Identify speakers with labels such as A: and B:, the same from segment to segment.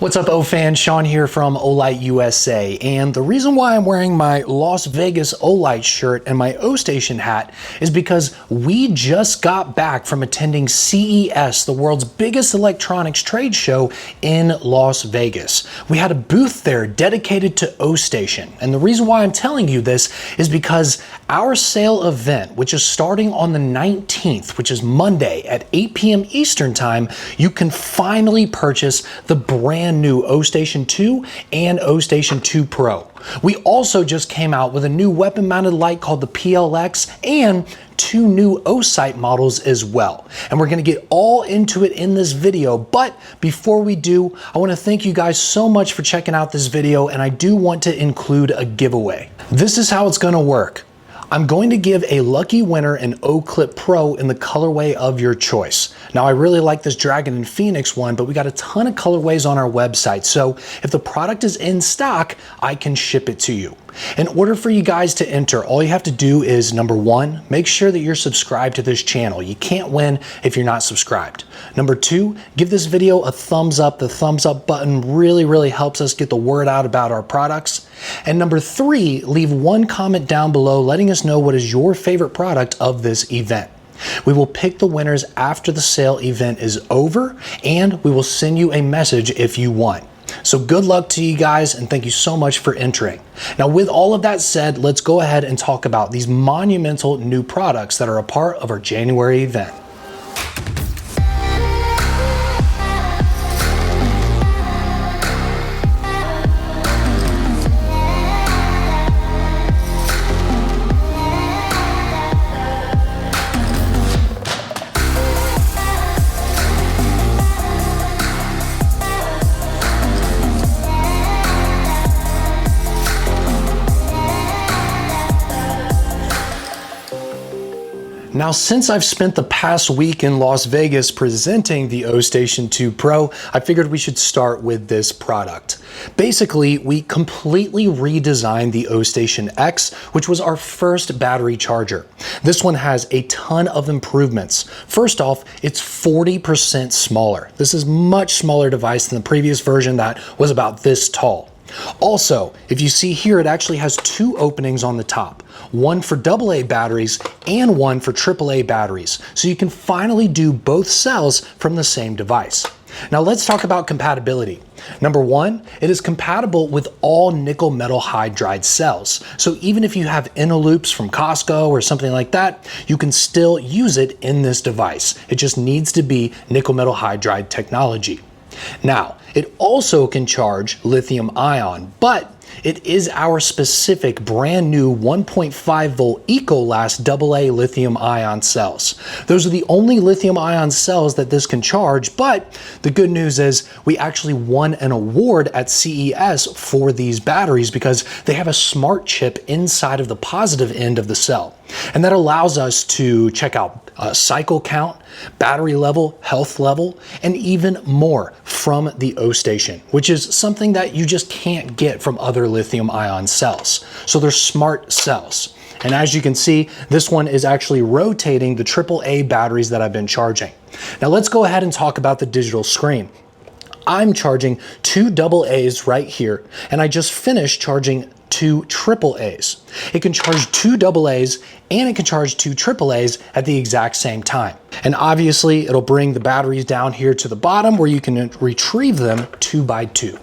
A: What's up, O fans? Sean here from Olight USA, and the reason why I'm wearing my Las Vegas Olight shirt and my Ostation hat is because we just got back from attending CES, the world's biggest electronics trade show in Las Vegas. We had a booth there dedicated to Ostation, and the reason why I'm telling you this is because our sale event, which is starting on the 19th, which is Monday at 8 p.m. Eastern Time, you can finally purchase the brand new Ostation 2 and Ostation 2 Pro. We also just came out with a new weapon mounted light called the PL-X and two new Osite models as well. And we're gonna get all into it in this video, but before we do, I wanna thank you guys so much for checking out this video, and I do want to include a giveaway. This is how it's gonna work. I'm going to give a lucky winner an Oclip Pro in the colorway of your choice. Now, I really like this Dragon and Phoenix one, but we got a ton of colorways on our website. So if the product is in stock, I can ship it to you. In order for you guys to enter, all you have to do is, number one, make sure that you're subscribed to this channel. You can't win if you're not subscribed. Number two, give this video a thumbs up. The thumbs up button really helps us get the word out about our products. And number three, leave one comment down below letting us know what is your favorite product of this event. We will pick the winners after the sale event is over, and we will send you a message if you won. So good luck to you guys, and thank you so much for entering. Now, with all of that said, let's go ahead and talk about these monumental new products that are a part of our January event. Now, since I've spent the past week in Las Vegas presenting the Ostation 2 Pro, I figured we should start with this product. Basically, we completely redesigned the Ostation X, which was our first battery charger. This one has a ton of improvements. First off, it's 40% smaller. This is a much smaller device than the previous version that was about this tall. Also, if you see here, it actually has two openings on the top, one for AA batteries and one for AAA batteries, so you can finally do both cells from the same device. Now let's talk about compatibility. Number one, it is compatible with all nickel metal hydride cells. So even if you have Loops from Costco or something like that, you can still use it in this device. It just needs to be nickel metal hydride technology. Now, it also can charge lithium ion, but it is our specific brand new 1.5 volt EcoLast AA lithium ion cells. Those are the only lithium ion cells that this can charge, but the good news is we actually won an award at CES for these batteries because they have a smart chip inside of the positive end of the cell. And that allows us to check out cycle count, battery level, health level, and even more from the Ostation, which is something that you just can't get from other lithium ion cells. So they're smart cells. And as you can see, this one is actually rotating the AAA batteries that I've been charging. Now let's go ahead and talk about the digital screen. I'm charging two AA's right here, and I just finished charging two AAA's. It can charge two AA's and it can charge two AAA's at the exact same time. And obviously it'll bring the batteries down here to the bottom where you can retrieve them 2 by 2.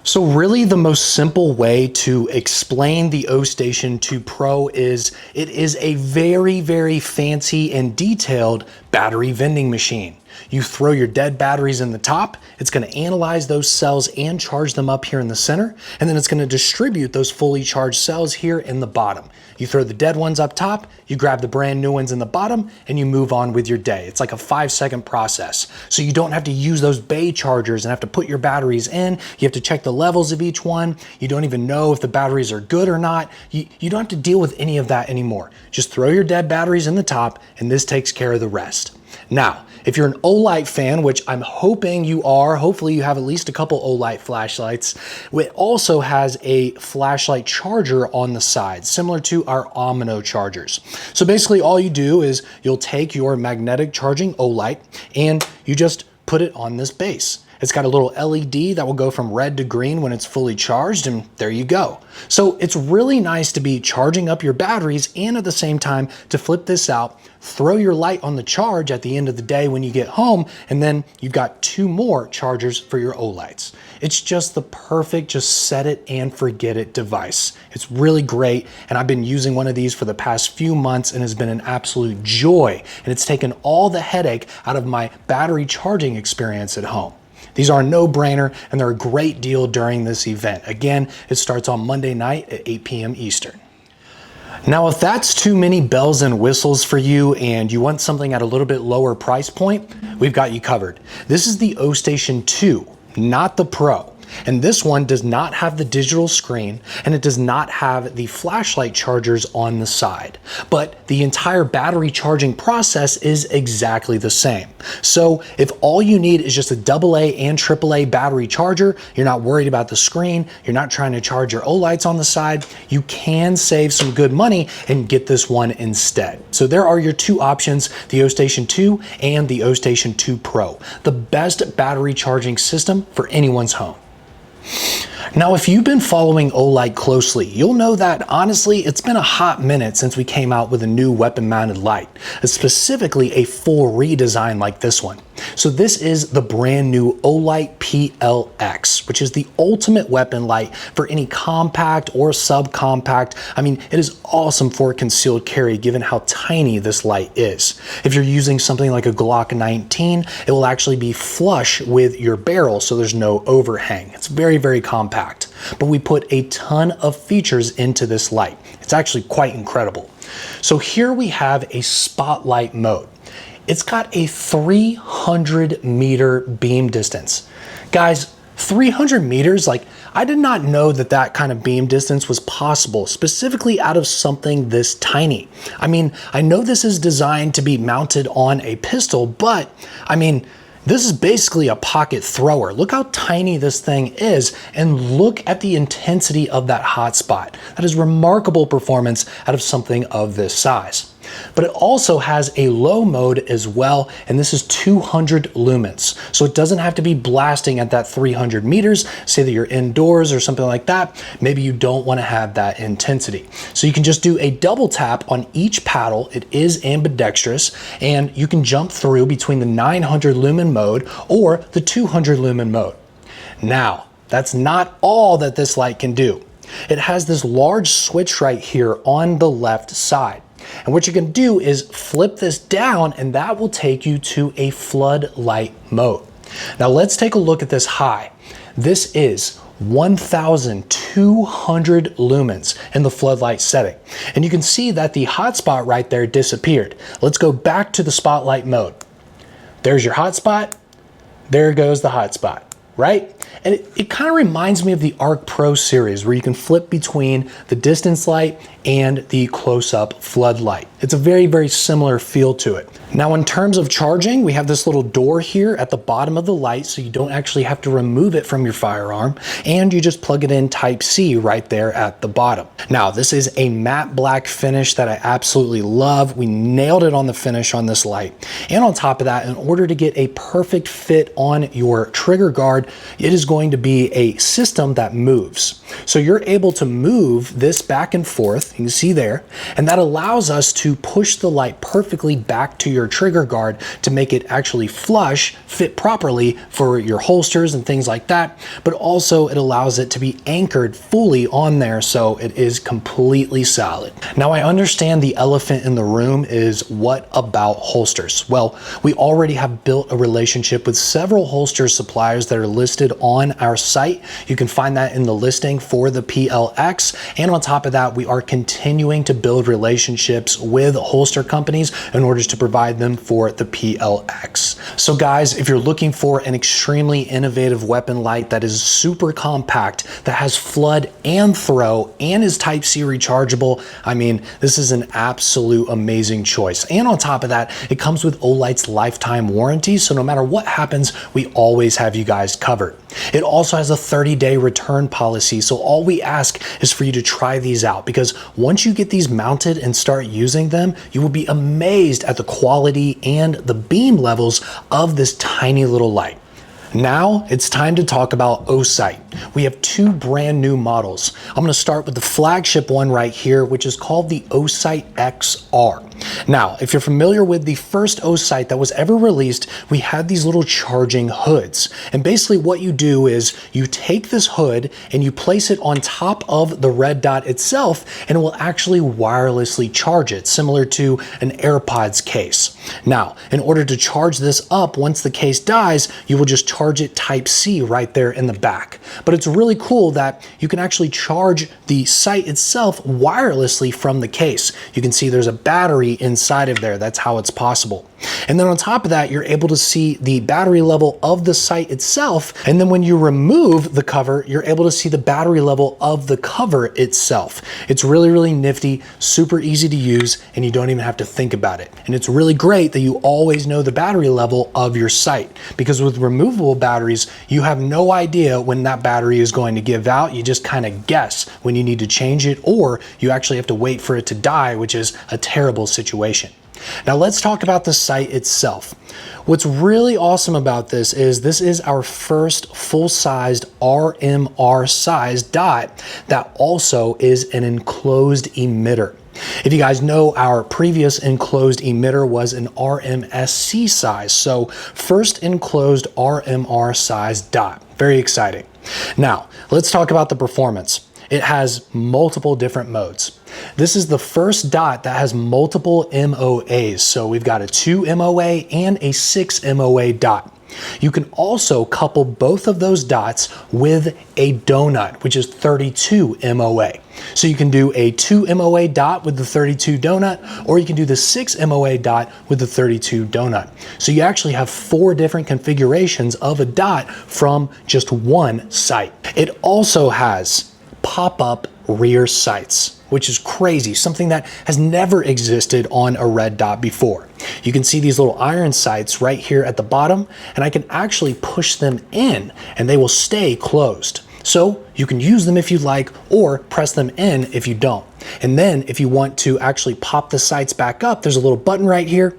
A: So really the most simple way to explain the Ostation 2 Pro is it is a very fancy and detailed battery vending machine. You throw your dead batteries in the top, it's going to analyze those cells and charge them up here in the center, and then it's going to distribute those fully charged cells here in the bottom. You throw the dead ones up top, you grab the brand new ones in the bottom, and you move on with your day. It's like a 5-second process. So you don't have to use those bay chargers and have to put your batteries in. You have to check the levels of each one. You don't even know if the batteries are good or not. You don't have to deal with any of that anymore. Just throw your dead batteries in the top, and this takes care of the rest. Now, if you're an Olight fan, which I'm hoping you are, hopefully you have at least a couple Olight flashlights, it also has a flashlight charger on the side, similar to our Omino chargers. So basically all you do is you'll take your magnetic charging Olight and you just put it on this base. It's got a little LED that will go from red to green when it's fully charged, and there you go. So it's really nice to be charging up your batteries and at the same time to flip this out, throw your light on the charge at the end of the day when you get home, and then you've got 2 more chargers for your Olights. It's just the perfect just set it and forget it device. It's really great, and I've been using one of these for the past few months and has been an absolute joy, and it's taken all the headache out of my battery charging experience at home. These are a no-brainer, and they're a great deal during this event. Again, it starts on Monday night at 8 p.m. Eastern. Now, if that's too many bells and whistles for you and you want something at a little bit lower price point, we've got you covered. This is the Ostation 2, not the Pro. And this one does not have the digital screen, and it does not have the flashlight chargers on the side. But the entire battery charging process is exactly the same. So if all you need is just a AA and AAA battery charger, you're not worried about the screen, you're not trying to charge your Olights on the side, you can save some good money and get this one instead. So there are your 2 options, the Ostation 2 and the Ostation 2 Pro. The best battery charging system for anyone's home. Now, if you've been following Olight closely, you'll know that honestly, it's been a hot minute since we came out with a new weapon mounted light, specifically a full redesign like this one. So this is the brand new Olight PL-X, which is the ultimate weapon light for any compact or subcompact. I mean, it is awesome for concealed carry given how tiny this light is. If you're using something like a Glock 19, it will actually be flush with your barrel, so there's no overhang. It's very, very compact. But we put a ton of features into this light. It's actually quite incredible. So here we have a spotlight mode. It's got a 300 meter beam distance. Guys, 300 meters, like I did not know that that kind of beam distance was possible, specifically out of something this tiny. I mean, I know this is designed to be mounted on a pistol, but I mean, this is basically a pocket thrower. Look how tiny this thing is, and look at the intensity of that hotspot. That is remarkable performance out of something of this size. But it also has a low mode as well, and this is 200 lumens. So it doesn't have to be blasting at that 300 meters. Say that you're indoors or something like that. Maybe you don't want to have that intensity. So you can just do a double tap on each paddle. It is ambidextrous, and you can jump through between the 900 lumen mode or the 200 lumen mode. Now, that's not all that this light can do. It has this large switch right here on the left side. And what you can do is flip this down, and that will take you to a floodlight mode. Now let's take a look at this high. This is 1,200 lumens in the floodlight setting. And you can see that the hotspot right there disappeared. Let's go back to the spotlight mode. There's your hotspot. There goes the hotspot, right? And it kind of reminds me of the Arc Pro series, where you can flip between the distance light and the close-up floodlight. It's a very, very similar feel to it. Now, in terms of charging, we have this little door here at the bottom of the light, so you don't actually have to remove it from your firearm, and you just plug it in Type-C right there at the bottom. Now, this is a matte black finish that I absolutely love. We nailed it on the finish on this light. And on top of that, in order to get a perfect fit on your trigger guard, it is going to be a system that moves. So you're able to move this back and forth, you can see there, and that allows us to push the light perfectly back to your trigger guard to make it actually flush, fit properly for your holsters and things like that, but also it allows it to be anchored fully on there so it is completely solid. Now, I understand the elephant in the room is, what about holsters? Well, we already have built a relationship with several holster suppliers that are listed on our site. You can find that in the listing for the PL-X, and on top of that, we are continuing to build relationships with holster companies in order to provide them for the PL-X. So guys, if you're looking for an extremely innovative weapon light that is super compact, that has flood and throw, and is Type-C rechargeable, I mean, this is an absolute amazing choice. And on top of that, it comes with Olight's lifetime warranty, so no matter what happens, we always have you guys covered. It also has a 30-day return policy, so all we ask is for you to try these out, because once you get these mounted and start using them, you will be amazed at the quality and the beam levels of this tiny little light. Now it's time to talk about Osight. We have two brand new models. I'm going to start with the flagship one right here, which is called the Osight XR. Now, if you're familiar with the first Osight that was ever released, we had these little charging hoods. And basically what you do is you take this hood and you place it on top of the red dot itself, and it will actually wirelessly charge it, similar to an AirPods case. Now, in order to charge this up, once the case dies, you will just charge it Type-C right there in the back. But it's really cool that you can actually charge the site itself wirelessly from the case. You can see there's a battery inside of there. That's how it's possible. And then on top of that, you're able to see the battery level of the site itself. And then when you remove the cover, you're able to see the battery level of the cover itself. It's really, really nifty, super easy to use, and you don't even have to think about it. And it's really great that you always know the battery level of your site, because with removable batteries, you have no idea when that battery is going to give out. You just kind of guess when you need to change it, or you actually have to wait for it to die, which is a terrible situation. Now let's talk about the site itself. What's really awesome about this is our first full-sized RMR size dot that also is an enclosed emitter. If you guys know, our previous enclosed emitter was an RMSC size, so first enclosed RMR size dot. Very exciting. Now let's talk about the performance. It has multiple different modes. This is the first dot that has multiple MOAs. So we've got a 2 MOA and a 6 MOA dot. You can also couple both of those dots with a donut, which is 32 MOA. So you can do a 2 MOA dot with the 32 donut, or you can do the 6 MOA dot with the 32 donut. So you actually have 4 different configurations of a dot from just one site. It also has pop-up rear sights, which is crazy, something that has never existed on a red dot before. You can see these little iron sights right here at the bottom, and I can actually push them in and they will stay closed. So you can use them if you like, or press them in if you don't. And then if you want to actually pop the sights back up, there's a little button right here,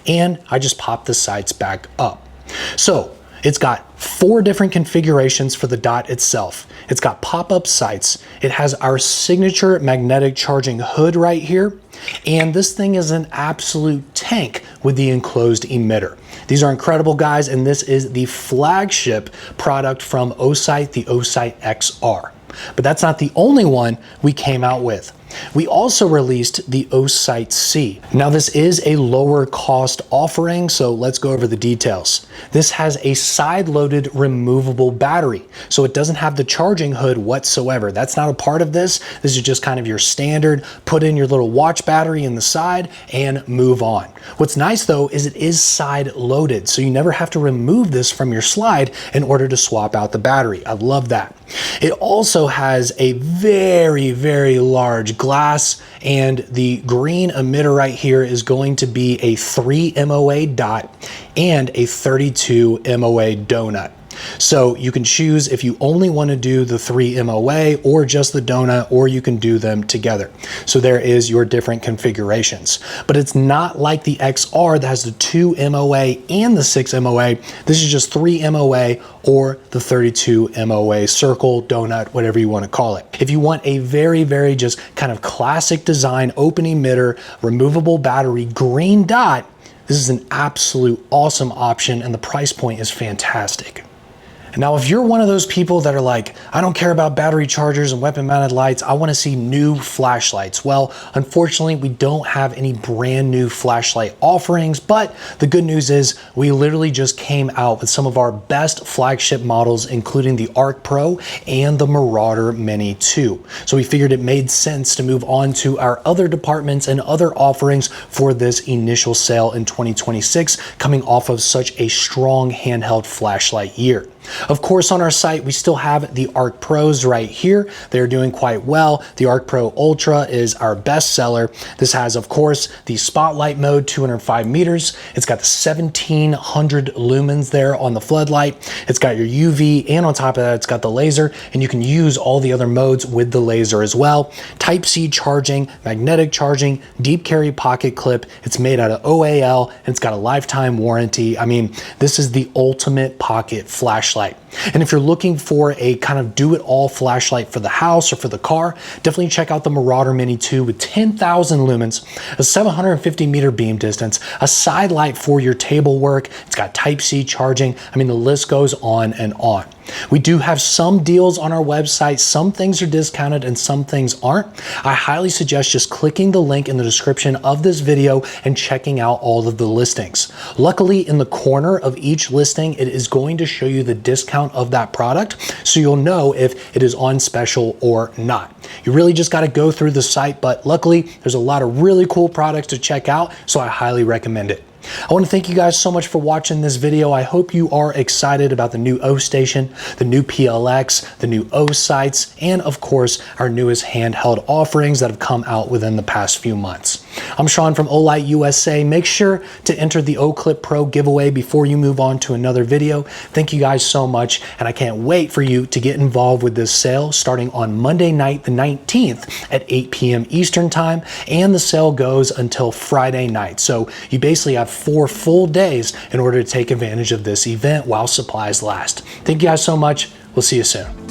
A: and I just pop the sights back up. So it's got 4 different configurations for the dot itself. It's got pop-up sights. It has our signature magnetic charging hood right here. And this thing is an absolute tank with the enclosed emitter. These are incredible, guys, and this is the flagship product from Osight, the Osight XR. But that's not the only one we came out with. We also released the Osight C. Now this is a lower cost offering, so let's go over the details. This has a side-loaded removable battery, so it doesn't have the charging hood whatsoever. That's not a part of this. This is just kind of your standard, put in your little watch battery in the side and move on. What's nice though is it is side-loaded, so you never have to remove this from your slide in order to swap out the battery. I love that. It also has a very, very large glass, and the green emitter right here is going to be a 3 MOA dot and a 32 MOA donut. So you can choose if you only want to do the 3 MOA or just the donut, or you can do them together. So there is your different configurations. But it's not like the XR that has the 2 MOA and the 6 MOA. This is just 3 MOA or the 32 MOA circle, donut, whatever you want to call it. If you want a very, very just kind of classic design, open emitter, removable battery, green dot, this is an absolute awesome option, and the price point is fantastic. Now, if you're one of those people that are like, I don't care about battery chargers and weapon mounted lights, I want to see new flashlights. Well, unfortunately, we don't have any brand new flashlight offerings, but the good news is we literally just came out with some of our best flagship models, including the Arc Pro and the Marauder Mini 2. So we figured it made sense to move on to our other departments and other offerings for this initial sale in 2026, coming off of such a strong handheld flashlight year. Of course, on our site, we still have the Arc Pros right here. They're doing quite well. The Arc Pro Ultra is our best seller. This has, of course, the spotlight mode, 205 meters. It's got the 1700 lumens there on the floodlight. It's got your UV, and on top of that, it's got the laser, and you can use all the other modes with the laser as well. Type-C charging, magnetic charging, deep carry pocket clip. It's made out of OAL, and it's got a lifetime warranty. I mean, this is the ultimate pocket flashlight. And if you're looking for a kind of do-it-all flashlight for the house or for the car, definitely check out the Marauder Mini 2 with 10,000 lumens, a 750 meter beam distance, a side light for your table work. It's got Type-C charging. I mean, the list goes on and on. We do have some deals on our website. Some things are discounted and some things aren't. I highly suggest just clicking the link in the description of this video and checking out all of the listings. Luckily, in the corner of each listing, it is going to show you the discount of that product, so you'll know if it is on special or not. You really just got to go through the site, but luckily, there's a lot of really cool products to check out, so I highly recommend it. I want to thank you guys so much for watching this video. I hope you are excited about the new Ostation, the new PL-X, the new Osites, and of course, our newest handheld offerings that have come out within the past few months. I'm Sean from Olight USA. Make sure to enter the Oclip Pro giveaway before you move on to another video. Thank you guys so much, and I can't wait for you to get involved with this sale starting on Monday night, the 19th at 8 p.m. Eastern Time, and the sale goes until Friday night. So you basically have 4 full days in order to take advantage of this event while supplies last. Thank you guys so much. We'll see you soon.